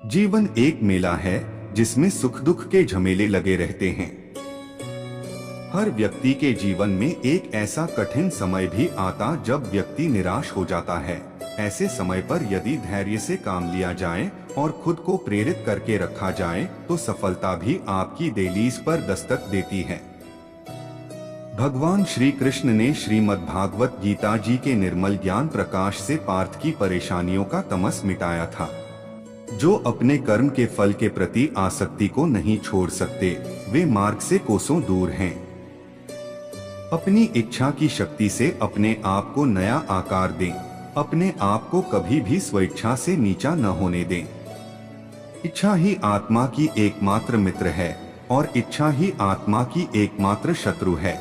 जीवन एक मेला है जिसमें सुख दुख के झमेले लगे रहते हैं। हर व्यक्ति के जीवन में एक ऐसा कठिन समय भी आता जब व्यक्ति निराश हो जाता है। ऐसे समय पर यदि धैर्य से काम लिया जाए और खुद को प्रेरित करके रखा जाए तो सफलता भी आपकी दहलीज पर दस्तक देती है। भगवान श्री कृष्ण ने श्रीमद् भागवत गीता जी के निर्मल ज्ञान प्रकाश से पार्थ की परेशानियों का तमस मिटाया था। जो अपने कर्म के फल के प्रति आसक्ति को नहीं छोड़ सकते, वे मार्ग से कोसों दूर हैं। अपनी इच्छा की शक्ति से अपने आप को नया आकार दें। अपने आप को कभी भी स्वेच्छा से नीचा न होने दें। इच्छा ही आत्मा की एकमात्र मित्र है और इच्छा ही आत्मा की एकमात्र शत्रु है।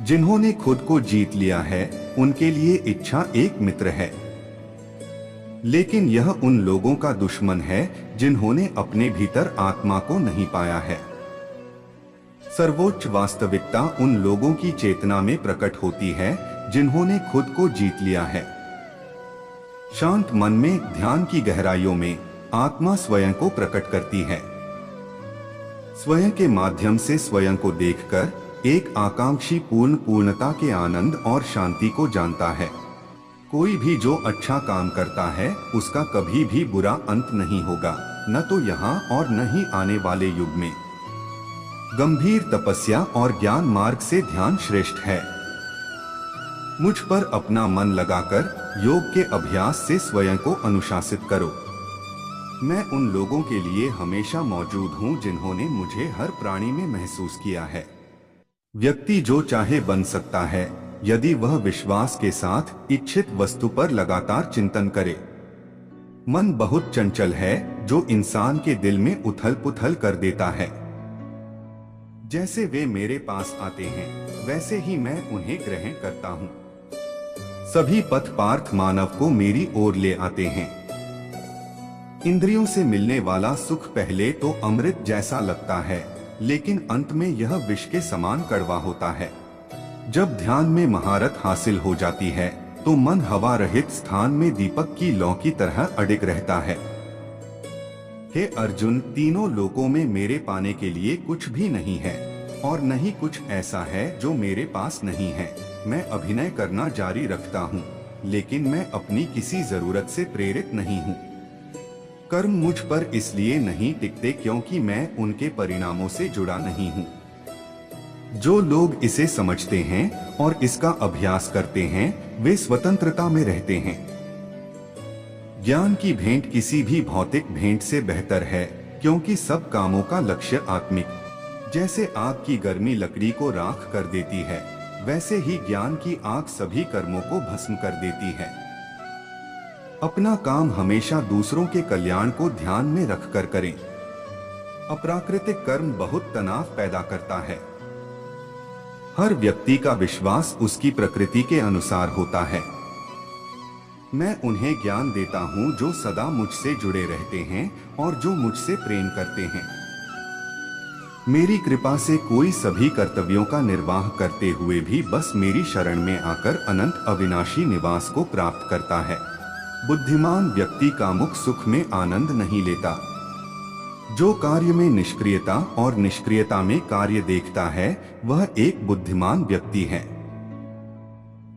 जिन्होंने खुद को जीत लिया है उनके लिए इच्छा एक मित्र है, लेकिन यह उन लोगों का दुश्मन है जिन्होंने अपने भीतर आत्मा को नहीं पाया है। सर्वोच्च वास्तविकता उन लोगों की चेतना में प्रकट होती है जिन्होंने खुद को जीत लिया है। शांत मन में ध्यान की गहराइयों में आत्मा स्वयं को प्रकट करती है। स्वयं के माध्यम से स्वयं को देखकर एक आकांक्षी पूर्णता के आनंद और शांति को जानता है। कोई भी जो अच्छा काम करता है उसका कभी भी बुरा अंत नहीं होगा, न तो यहाँ और न ही आने वाले युग में। गंभीर तपस्या और ज्ञान मार्ग से ध्यान श्रेष्ठ है। मुझ पर अपना मन लगाकर योग के अभ्यास से स्वयं को अनुशासित करो। मैं उन लोगों के लिए हमेशा मौजूद हूँ जिन्होंने मुझे हर प्राणी में महसूस किया है। व्यक्ति जो चाहे बन सकता है यदि वह विश्वास के साथ इच्छित वस्तु पर लगातार चिंतन करे। मन बहुत चंचल है जो इंसान के दिल में उथल पुथल कर देता है। जैसे वे मेरे पास आते हैं वैसे ही मैं उन्हें ग्रहण करता हूँ। सभी पथ पार्थ मानव को मेरी ओर ले आते हैं। इंद्रियों से मिलने वाला सुख पहले तो अमृत जैसा लगता है, लेकिन अंत में यह विष के समान कड़वा होता है। जब ध्यान में महारत हासिल हो जाती है तो मन हवा रहित स्थान में दीपक की लौ की तरह अडिग रहता है। हे अर्जुन, तीनों लोकों में मेरे पाने के लिए कुछ भी नहीं है और न ही कुछ ऐसा है जो मेरे पास नहीं है। मैं अभिनय करना जारी रखता हूँ, लेकिन मैं अपनी किसी जरूरत से प्रेरित नहीं हूँ। कर्म मुझ पर इसलिए नहीं टिकते क्योंकि मैं उनके परिणामों से जुड़ा नहीं हूँ। जो लोग इसे समझते हैं और इसका अभ्यास करते हैं वे स्वतंत्रता में रहते हैं। ज्ञान की भेंट किसी भी भौतिक भेंट से बेहतर है क्योंकि सब कामों का लक्ष्य आत्मिक। जैसे आग की गर्मी लकड़ी को राख कर देती है, वैसे ही ज्ञान की आग सभी कर्मों को भस्म कर देती है। अपना काम हमेशा दूसरों के कल्याण को ध्यान में रखकर करें। अप्राकृतिक कर्म बहुत तनाव पैदा करता है। हर व्यक्ति का विश्वास उसकी प्रकृति के अनुसार होता है। मैं उन्हें ज्ञान देता हूँ जो सदा मुझसे जुड़े रहते हैं और जो मुझसे प्रेम करते हैं। मेरी कृपा से कोई सभी कर्तव्यों का निर्वाह करते हुए भी बस मेरी शरण में आकर अनंत अविनाशी निवास को प्राप्त करता है। बुद्धिमान व्यक्ति कामुक सुख में आनंद नहीं लेता। जो कार्य में निष्क्रियता और निष्क्रियता में कार्य देखता है वह एक बुद्धिमान व्यक्ति है।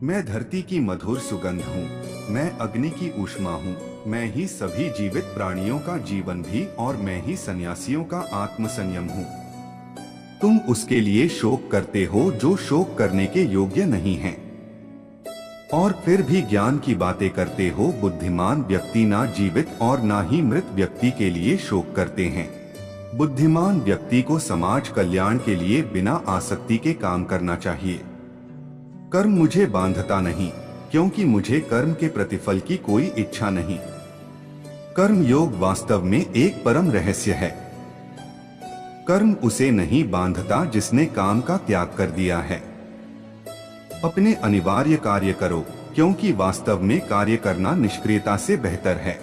मैं धरती की मधुर सुगंध हूँ, मैं अग्नि की ऊष्मा हूँ, मैं ही सभी जीवित प्राणियों का जीवन भी और मैं ही सन्यासियों का आत्मसंयम हूँ। तुम उसके लिए शोक करते हो जो शोक करने के योग्य नहीं है, और फिर भी ज्ञान की बातें करते हो। बुद्धिमान व्यक्ति ना जीवित और ना ही मृत व्यक्ति के लिए शोक करते हैं। बुद्धिमान व्यक्ति को समाज कल्याण के लिए बिना आसक्ति के काम करना चाहिए। कर्म मुझे बांधता नहीं क्योंकि मुझे कर्म के प्रतिफल की कोई इच्छा नहीं। कर्म योग वास्तव में एक परम रहस्य है। कर्म उसे नहीं बांधता जिसने काम का त्याग कर दिया है। अपने अनिवार्य कार्य करो क्योंकि वास्तव में कार्य करना निष्क्रियता से बेहतर है।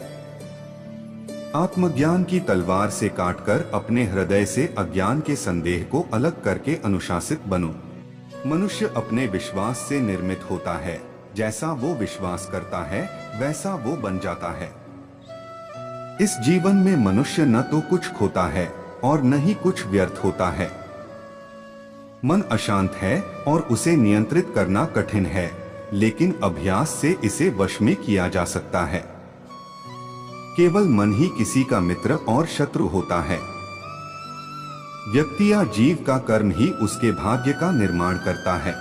आत्मज्ञान की तलवार से काटकर अपने हृदय से अज्ञान के संदेह को अलग करके अनुशासित बनो। मनुष्य अपने विश्वास से निर्मित होता है। जैसा वो विश्वास करता है वैसा वो बन जाता है। इस जीवन में मनुष्य न तो कुछ खोता है और न ही कुछ व्यर्थ होता है। मन अशांत है और उसे नियंत्रित करना कठिन है, लेकिन अभ्यास से इसे वश में किया जा सकता है। केवल मन ही किसी का मित्र और शत्रु होता है। व्यक्ति या जीव का कर्म ही उसके भाग्य का निर्माण करता है।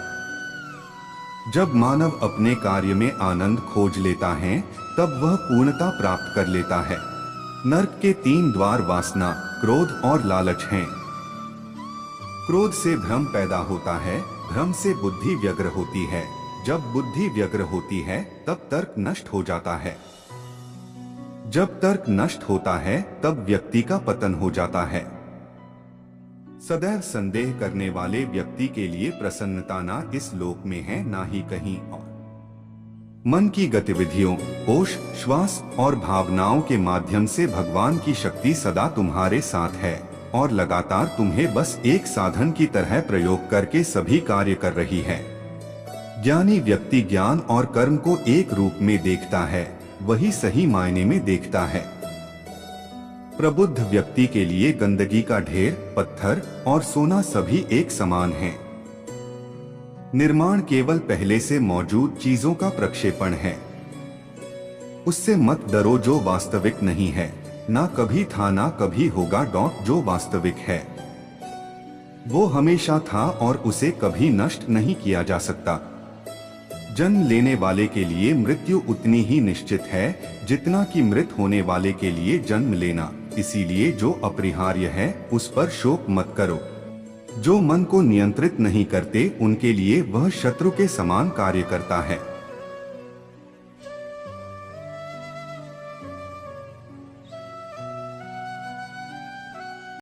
जब मानव अपने कार्य में आनंद खोज लेता है, तब वह पूर्णता प्राप्त कर लेता है। नरक के 3 द्वार वासना, क्रोध और लालच हैं। क्रोध से भ्रम पैदा होता है, भ्रम से बुद्धि व्यग्र होती है, जब बुद्धि व्यग्र होती है तब तर्क नष्ट हो जाता है। जब तर्क नष्ट होता है तब व्यक्ति का पतन हो जाता है। सदैव संदेह करने वाले व्यक्ति के लिए प्रसन्नता ना इस लोक में है ना ही कहीं और। मन की गतिविधियों, होश, श्वास और भावनाओं के माध्यम से भगवान की शक्ति सदा तुम्हारे साथ है और लगातार तुम्हें बस एक साधन की तरह प्रयोग करके सभी कार्य कर रही है। ज्ञानी व्यक्ति ज्ञान और कर्म को एक रूप में देखता है, वही सही मायने में देखता है। प्रबुद्ध व्यक्ति के लिए गंदगी का ढेर, पत्थर और सोना सभी एक समान हैं। निर्माण केवल पहले से मौजूद चीजों का प्रक्षेपण है। उससे मत डरो जो वास्तविक नहीं है, ना कभी था ना कभी होगा जो वास्तविक है। वो हमेशा था और उसे कभी नष्ट नहीं किया जा सकता। जन्म लेने वाले के लिए मृत्यु उतनी ही निश्चित है जितना कि मृत होने वाले के लिए जन्म लेना। इसीलिए जो अपरिहार्य है उस पर शोक मत करो। जो मन को नियंत्रित नहीं करते उनके लिए वह शत्रु के समान कार्य करता है।